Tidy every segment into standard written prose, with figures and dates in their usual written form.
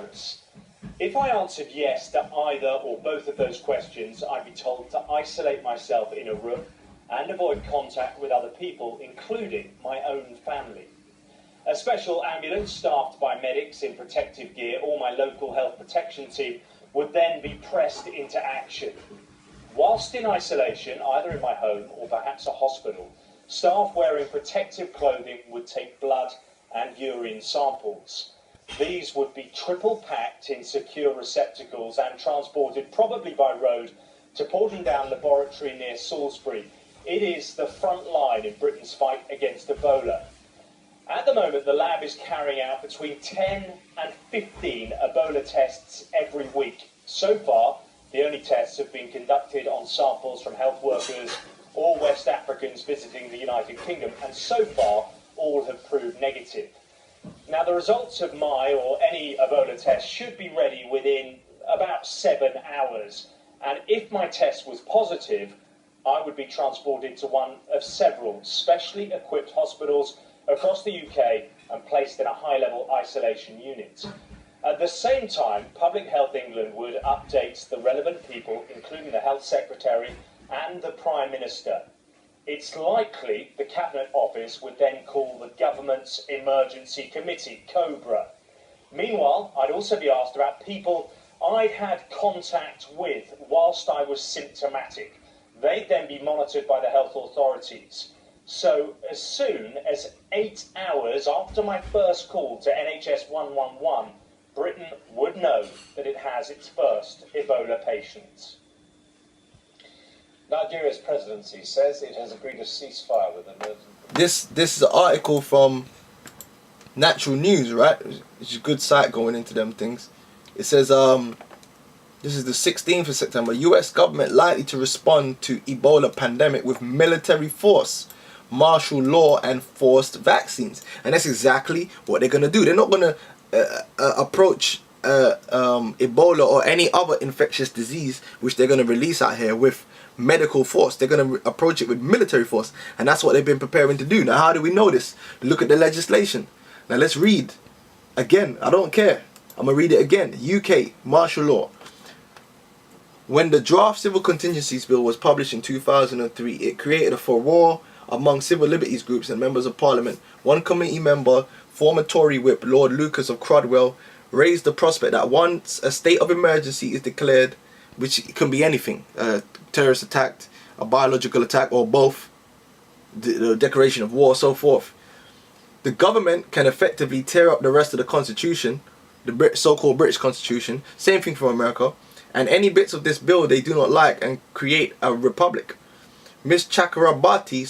coronavirus? If I answered yes to either or both of those questions, I'd be told to isolate myself in a room and avoid contact with other people, including my own family. A special ambulance staffed by medics in protective gear or my local health protection team would then be pressed into action. Whilst in isolation, either in my home or perhaps a hospital, staff wearing protective clothing would take blood and urine samples. These would be triple packed in secure receptacles and transported probably by road to Pordendown Laboratory near Salisbury. It is the front line in Britain's fight against Ebola. At the moment, the lab is carrying out between 10 and 15 Ebola tests every week. So far, the only tests have been conducted on samples from health workers or West Africans visiting the United Kingdom, and so far, all have proved negative. Now, the results of my or any Ebola test should be ready within about 7 hours, and if my test was positive, I would be transported to one of several specially equipped hospitals across the UK and placed in a high-level isolation unit. At the same time, Public Health England would update the relevant people, including the Health Secretary and the Prime Minister. It's likely the Cabinet Office would then call the Government's Emergency Committee, COBR. Meanwhile, I'd also be asked about people I'd had contact with whilst I was symptomatic. They'd then be monitored by the health authorities. So as soon as 8 hours after my first call to NHS 111, Britain would know that it has its first Ebola patient. Nigeria's presidency says it has agreed a ceasefire with emergency. This is an article from Natural News, right? It's a good site going into them things. It says, this is the 16th of September. U.S. government likely to respond to Ebola pandemic with military force, martial law, and forced vaccines. And that's exactly what they're going to do. They're not going to approach Ebola or any other infectious disease which they're going to release out here with medical force. They're going to approach it with military force, and that's what they've been preparing to do. Now, how do we know this? Look at the legislation. Now, let's read again. I don't care. I'm going to read it again. UK martial law. When the draft Civil Contingencies Bill was published in 2003, it created a furore among civil liberties groups and members of Parliament. One committee member, former Tory whip Lord Lucas of Crodwell, raised the prospect that once a state of emergency is declared, which can be anything, a terrorist attack, a biological attack, or both, the declaration of war, so forth, the government can effectively tear up the rest of the constitution, the so-called British constitution, same thing for America, and any bits of this bill they do not like, and create a republic. Miss Chakrabarti,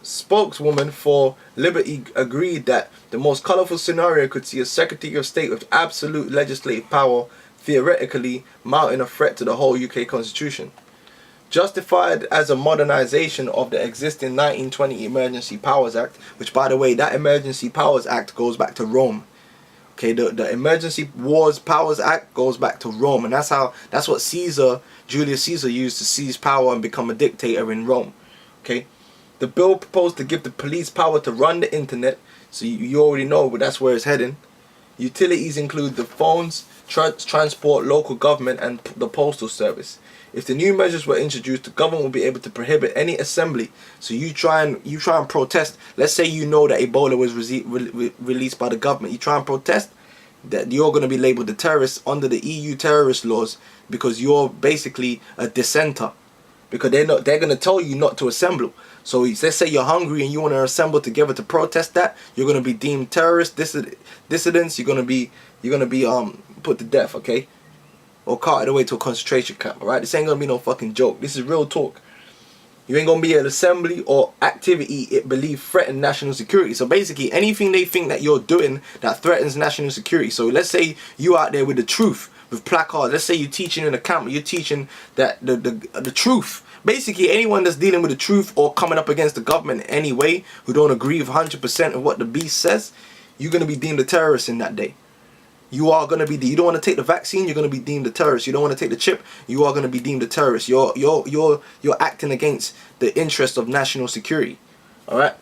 spokeswoman for Liberty, agreed that the most colourful scenario could see a Secretary of State with absolute legislative power theoretically mounting a threat to the whole UK constitution. Justified as a modernisation of the existing 1920 Emergency Powers Act, which, by the way, that Emergency Powers Act goes back to Rome. Okay, the Emergency Wars Powers Act goes back to Rome, and that's what Julius Caesar used to seize power and become a dictator in Rome. Okay, the bill proposed to give the police power to run the internet, so you already know, but that's where it's heading. Utilities include the phones, transport, local government, and the postal service. If the new measures were introduced, the government will be able to prohibit any assembly. So you try and protest. Let's say you know that Ebola was released by the government. You try and protest, that you're going to be labelled a terrorist under the EU terrorist laws because you're basically a dissenter. Because they're going to tell you not to assemble. So let's say you're hungry and you want to assemble together to protest that, you're going to be deemed terrorist, dissidents. You're going to be put to death, okay, or carted away to a concentration camp. All right, this ain't going to be no fucking joke. This is real talk. You ain't going to be an assembly or activity it believe threaten national security. So basically, anything they think that you're doing that threatens national security. So let's say you out there with the truth, with placards. Let's say you're teaching in a camp, you're teaching that the truth. Basically, anyone that's dealing with the truth or coming up against the government in any way, who don't agree with 100% of what the beast says, you're going to be deemed a terrorist in that day. You are going to be, you don't want to take the vaccine, you're going to be deemed a terrorist. You don't want to take the chip, you are going to be deemed a terrorist. You're acting against the interest of national security. Alright?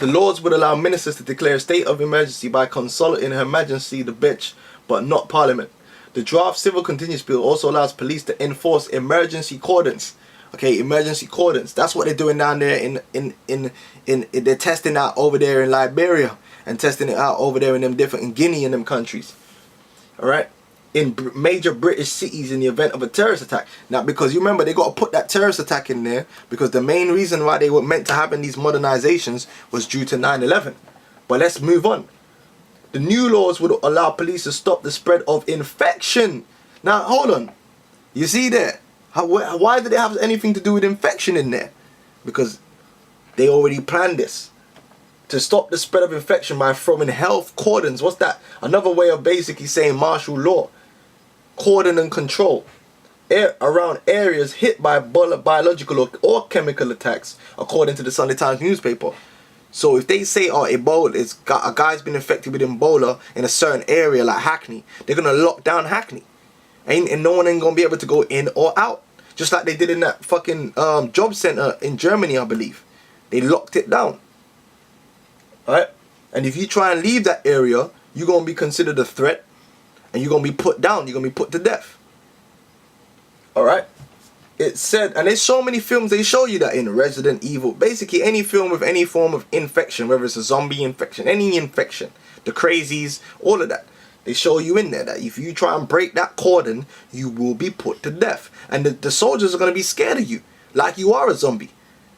The laws would allow ministers to declare a state of emergency by consulting Her Majesty the bitch, but not Parliament. The draft civil continuance bill also allows police to enforce emergency cordons. Okay, emergency cordons. That's what they're doing down there in they're testing out over there in Liberia and testing it out over there in them different in Guinea and them countries. All right, in major British cities in the event of a terrorist attack. Now, because you remember they got to put that terrorist attack in there because the main reason why they were meant to have in these modernizations was due to 9/11. But let's move on. The new laws would allow police to stop the spread of infection. Now, hold on. You see there? Why do they have anything to do with infection in there? Because they already planned this. To stop the spread of infection by throwing health cordons. What's that? Another way of basically saying martial law. Cordon and control. Around areas hit by biological or chemical attacks, according to the Sunday Times newspaper. So if they say, oh, Ebola, a guy's been infected with Ebola in a certain area like Hackney, they're going to lock down Hackney. And no one ain't going to be able to go in or out. Just like they did in that fucking job center in Germany, I believe. They locked it down. Alright? And if you try and leave that area, you're going to be considered a threat. And you're going to be put down. You're going to be put to death. Alright? It said, and there's so many films they show you that in Resident Evil. Basically any film with any form of infection, whether it's a zombie infection, any infection, the crazies, all of that. They show you in there that if you try and break that cordon, you will be put to death. And the soldiers are going to be scared of you, like you are a zombie.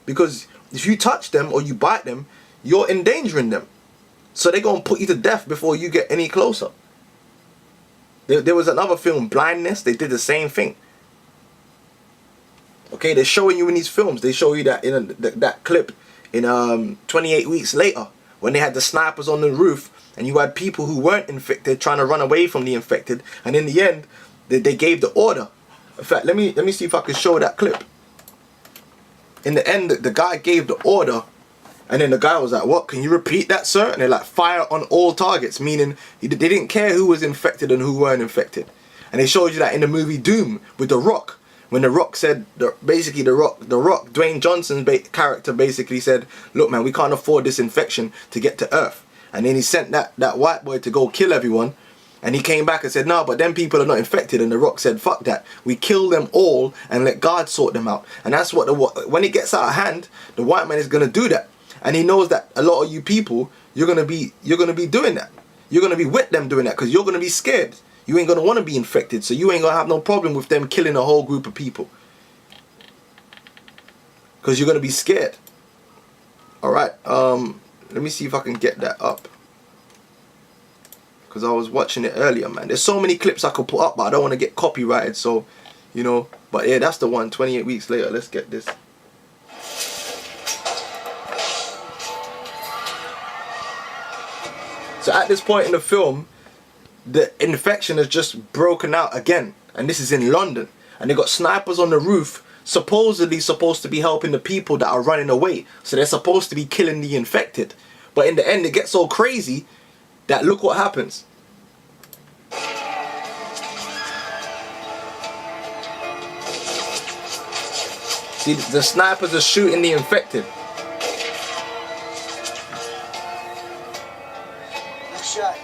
Because if you touch them or you bite them, you're endangering them. So they're going to put you to death before you get any closer. There was another film, Blindness. They did the same thing. Okay, they're showing you in these films. They show you that in that clip in 28 Weeks Later, when they had the snipers on the roof and you had people who weren't infected trying to run away from the infected, and in the end they gave the order. In fact, let me see if I can show that clip. In the end, the guy gave the order, and then the guy was like, what, can you repeat that, sir? And they're like, fire on all targets, meaning they didn't care who was infected and who weren't infected. And they showed you that in the movie Doom with The Rock. When The Rock said, basically The Rock, Dwayne Johnson's character basically said, look man, we can't afford this infection to get to Earth. And then he sent that white boy to go kill everyone. And he came back and said, no, but them people are not infected. And The Rock said, fuck that. We kill them all and let God sort them out. And that's what, when it gets out of hand, the white man is going to do that. And he knows that a lot of you people, you're going to be doing that. You're going to be with them doing that because you're going to be scared. You ain't going to want to be infected, so you ain't going to have no problem with them killing a whole group of people. Because you're going to be scared. Alright, let me see if I can get that up. Because I was watching it earlier, man. There's so many clips I could put up, but I don't want to get copyrighted, so, you know. But yeah, that's the one, 28 Weeks Later. Let's get this. So at this point in the film, the infection has just broken out again, and this is in London, and they got snipers on the roof supposedly supposed to be helping the people that are running away, so they're supposed to be killing the infected, but in the end it gets so crazy that look what happens. See, the snipers are shooting the infected. Shot.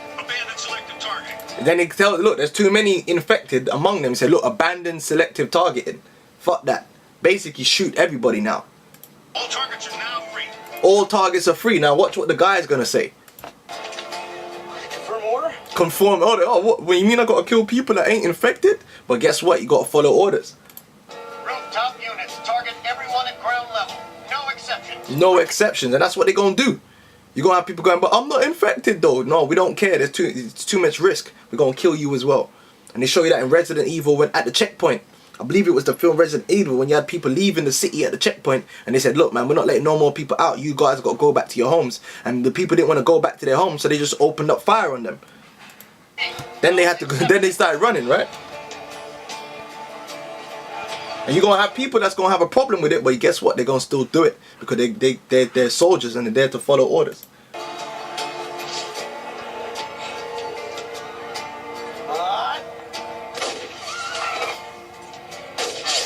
Then they tell, look, there's too many infected among them. Say, look, abandon selective targeting. Fuck that. Basically, shoot everybody now. All targets are now free. All targets are free. Now, watch what the guy's gonna say. Confirm order? Conform order. Oh, what you mean I gotta kill people that ain't infected? But guess what? You gotta follow orders. Rooftop units target everyone at ground level. No exceptions. No exceptions, and that's what they're gonna do. You're gonna have people going, but I'm not infected though. No, we don't care. It's too much risk. We're gonna kill you as well. And they show you that in Resident Evil when at the checkpoint. I believe it was the film Resident Evil when you had people leaving the city at the checkpoint and they said, look man, we're not letting no more people out. You guys got to go back to your homes. And the people didn't want to go back to their homes, so they just opened up fire on them. Then they had to. Then they started running, right? And you're gonna have people that's gonna have a problem with it, but guess what? They're gonna still do it because they're soldiers and they're there to follow orders.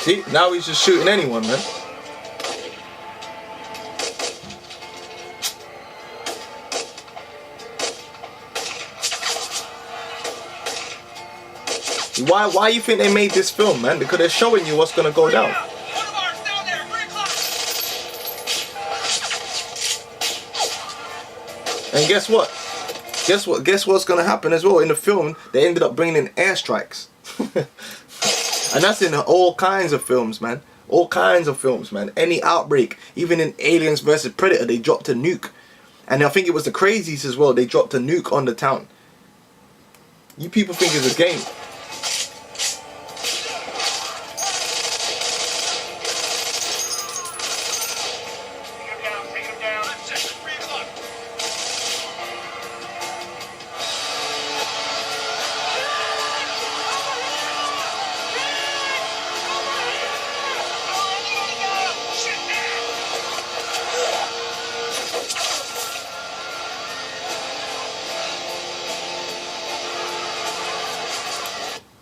See, now he's just shooting anyone, man. Why you think they made this film, man? Because they're showing you what's gonna go down. And guess what? Guess what's gonna happen as well? In the film, they ended up bringing in airstrikes. And that's in all kinds of films, man. All kinds of films, man. Any outbreak, even in Aliens vs Predator, they dropped a nuke. And I think it was the Crazies as well. They dropped a nuke on the town. You people think it's a game. Take him down.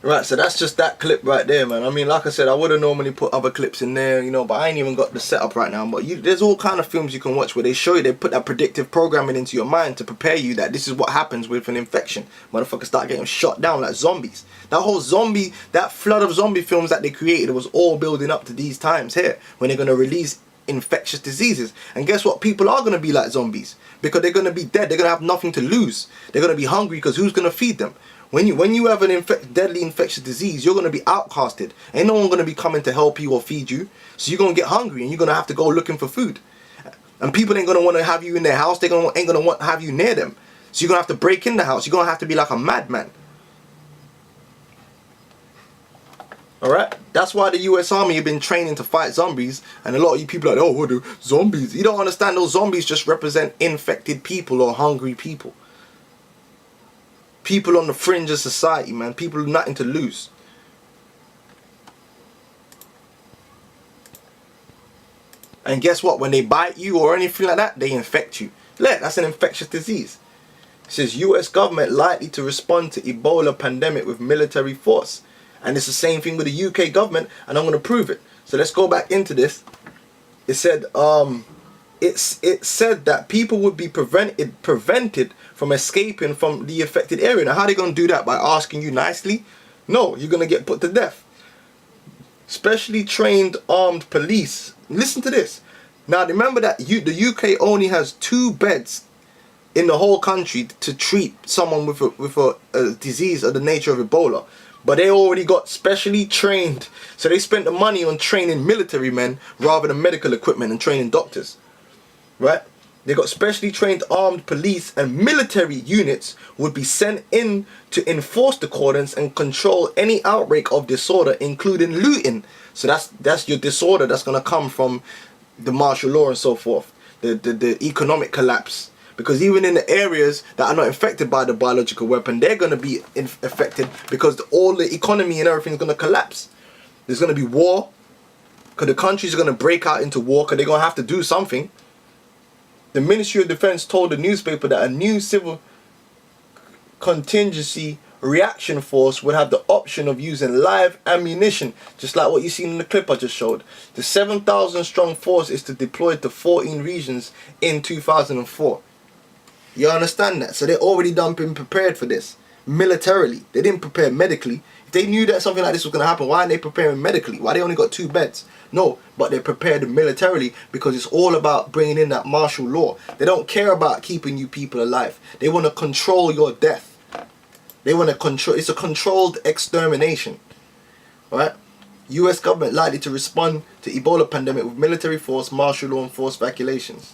Right, so that's just that clip right there, man. I mean, like I said, I would have normally put other clips in there, you know, but I ain't even got the setup right now. But there's all kind of films you can watch where they show you, they put that predictive programming into your mind to prepare you that this is what happens with an infection. Motherfuckers start getting shot down like zombies. That whole zombie, that flood of zombie films that they created was all building up to these times here when they're going to release infectious diseases. And guess what? People are going to be like zombies because they're going to be dead. They're going to have nothing to lose. They're going to be hungry because who's going to feed them? When you have an deadly infectious disease, you're going to be outcasted. Ain't no one going to be coming to help you or feed you. So you're going to get hungry and you're going to have to go looking for food. And people ain't going to want to have you in their house. They ain't going to want to have you near them. So you're going to have to break in the house. You're going to have to be like a madman. Alright? That's why the US Army have been training to fight zombies. And a lot of you people are like, oh, what do zombies? You don't understand, those zombies just represent infected people or hungry people. People on the fringe of society, man. People with nothing to lose. And guess what? When they bite you or anything like that, they infect you. Look, that's an infectious disease. It says US government likely to respond to Ebola pandemic with military force. And it's the same thing with the UK government, and I'm going to prove it. So let's go back into this. It said, it said that people would be prevented from escaping from the affected area. Now, how are they going to do that? By asking you nicely? No, you're going to get put to death. Specially trained armed police. Listen to this. Now, remember that the UK only has 2 beds in the whole country to treat someone with a disease of the nature of Ebola. But they already got specially trained. So they spent the money on training military men rather than medical equipment and training doctors. Right? They got specially trained armed police and military units would be sent in to enforce the cordons and control any outbreak of disorder, including looting. So that's your disorder that's going to come from the martial law and so forth. The economic collapse. Because even in the areas that are not infected by the biological weapon, they're going to be affected because all the economy and everything is going to collapse. There's going to be war. Because the countries are going to break out into war because they're going to have to do something. The Ministry of Defense told the newspaper that a new civil contingency reaction force would have the option of using live ammunition, just like what you seen in the clip I just showed. The 7,000 strong force is to deploy to 14 regions in 2004. You understand that? So they're already been prepared for this militarily. They didn't prepare medically. If they knew that something like this was going to happen, why aren't they preparing medically? Why they only got 2 beds? No, but they're prepared militarily because it's all about bringing in that martial law. They don't care about keeping you people alive. They want to control your death. They want to control. It's a controlled extermination. Alright? US government likely to respond to Ebola pandemic with military force, martial law and forced evacuations.